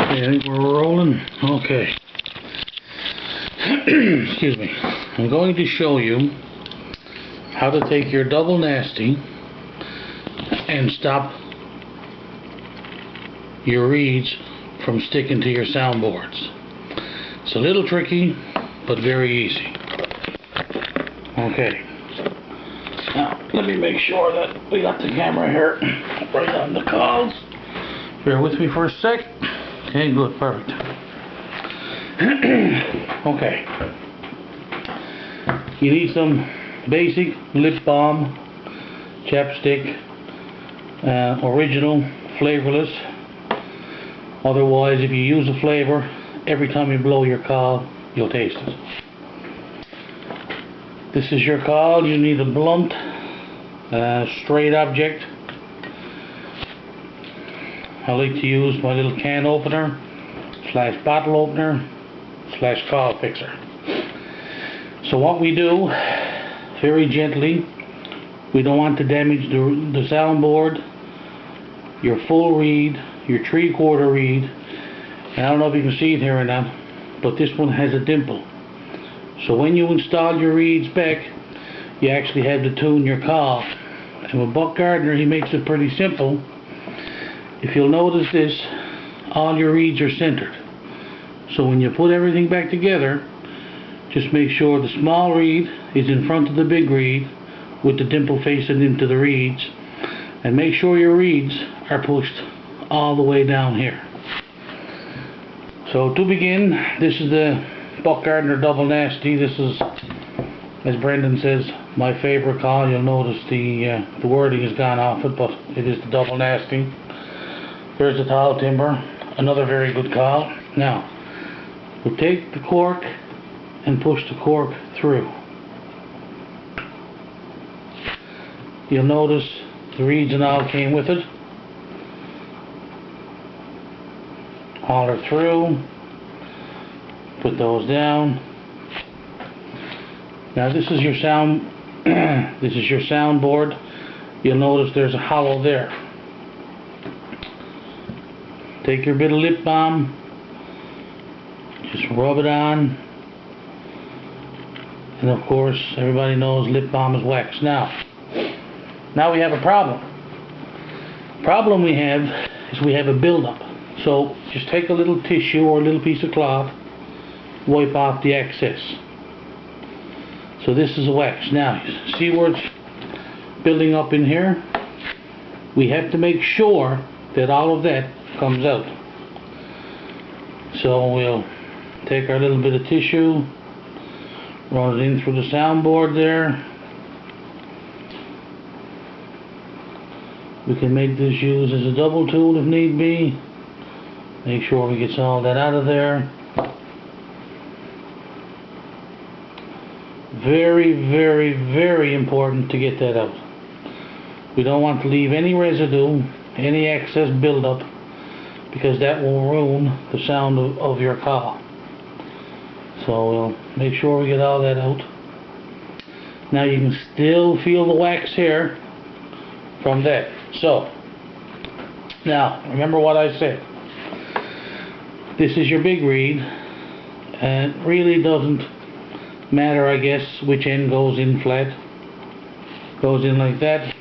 Okay, I think we're rolling. Okay. Excuse me. I'm going to show you how to take your double nasty and stop your reeds from sticking to your soundboards. It's a little tricky, but very easy. Okay. Now, let me make sure that we got the camera here right on the calls. Bear with me for a sec. Okay, good, perfect. Okay. You need some basic lip balm, chapstick, original, flavorless. Otherwise, if you use a flavor, every time you blow your call, you'll taste it. This is your call. You need a blunt, straight object. I like to use my little can opener / bottle opener / call fixer. So what we do, very gently, we don't want to damage the soundboard, your full reed, your 3/4 reed, and I don't know if you can see it here or not, but this one has a dimple. So when you install your reeds back, you actually have to tune your call. And with Buck Gardner, he makes it pretty simple. If you'll notice this, all your reeds are centered. So when you put everything back together, just make sure the small reed is in front of the big reed with the dimple facing into the reeds, and make sure your reeds are pushed all the way down here. So to begin, this is the Buck Gardner Double Nasty. This is, as Brendan says, my favorite call. You'll notice the wording has gone off it, but it is the Double Nasty. There's the tall timber, another very good call. Now, we'll take the cork and push the cork through. You'll notice the reeds and all came with it. Holler through, put those down. Now this is your soundboard. You'll notice there's a hollow there. Take your bit of lip balm, just rub it on, and of course everybody knows lip balm is wax. Now we have a problem. Problem we have is we have a buildup. So just take a little tissue or a little piece of cloth, wipe off the excess. So this is a wax. Now see where it's building up in here? We have to make sure that all of that comes out. So we'll take our little bit of tissue, run it in through the soundboard there. We can make this use as a double tool if need be. Make sure we get all that out of there. Very, very, very important to get that out. We don't want to leave any residue, any excess buildup, because that will ruin the sound of your call. So we'll make sure we get all that out. Now you can still feel the wax here from that. So now remember what I said. This is your big reed, and it really doesn't matter, I guess, which end goes in flat. Goes in like that.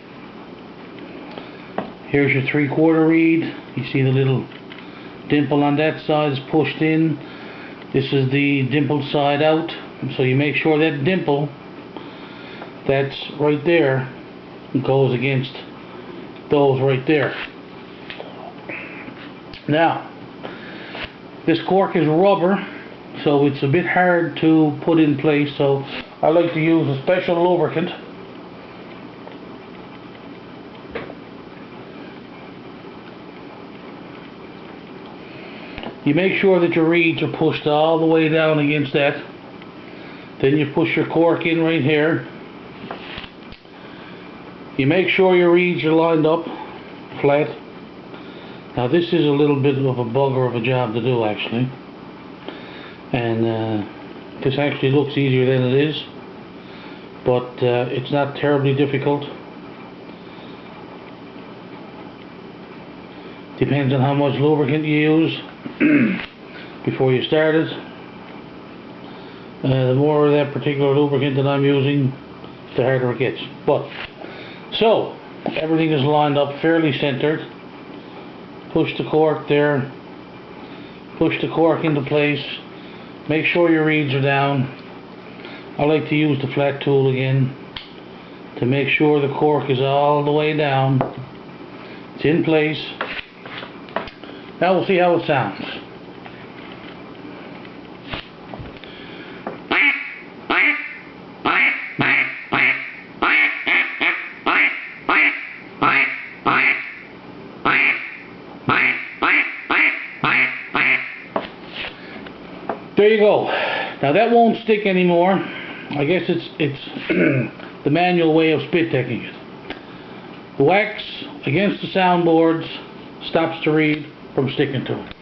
Here's your 3/4 reed. You see the little dimple on that side is pushed in. This is the dimpled side out. So you make sure that dimple that's right there goes against those right there. Now, this cork is rubber, so it's a bit hard to put in place, so I like to use a special lubricant. You make sure that your reeds are pushed all the way down against that. Then you push your cork in right here. You make sure your reeds are lined up flat. Now this is a little bit of a bugger of a job to do, actually. And this actually looks easier than it is. But it's not terribly difficult. Depends on how much lubricant you use before you start it. The more of that particular lubricant that I'm using, the harder it gets. But so everything is lined up fairly centered. Push the cork there. Push the cork into place. Make sure your reeds are down. I like to use the flat tool again to make sure the cork is all the way down. It's in place. Now we'll see how it sounds. There you go. Now that won't stick anymore. I guess it's the manual way of spit taking it. The wax against the soundboards stops the reed from sticking to it.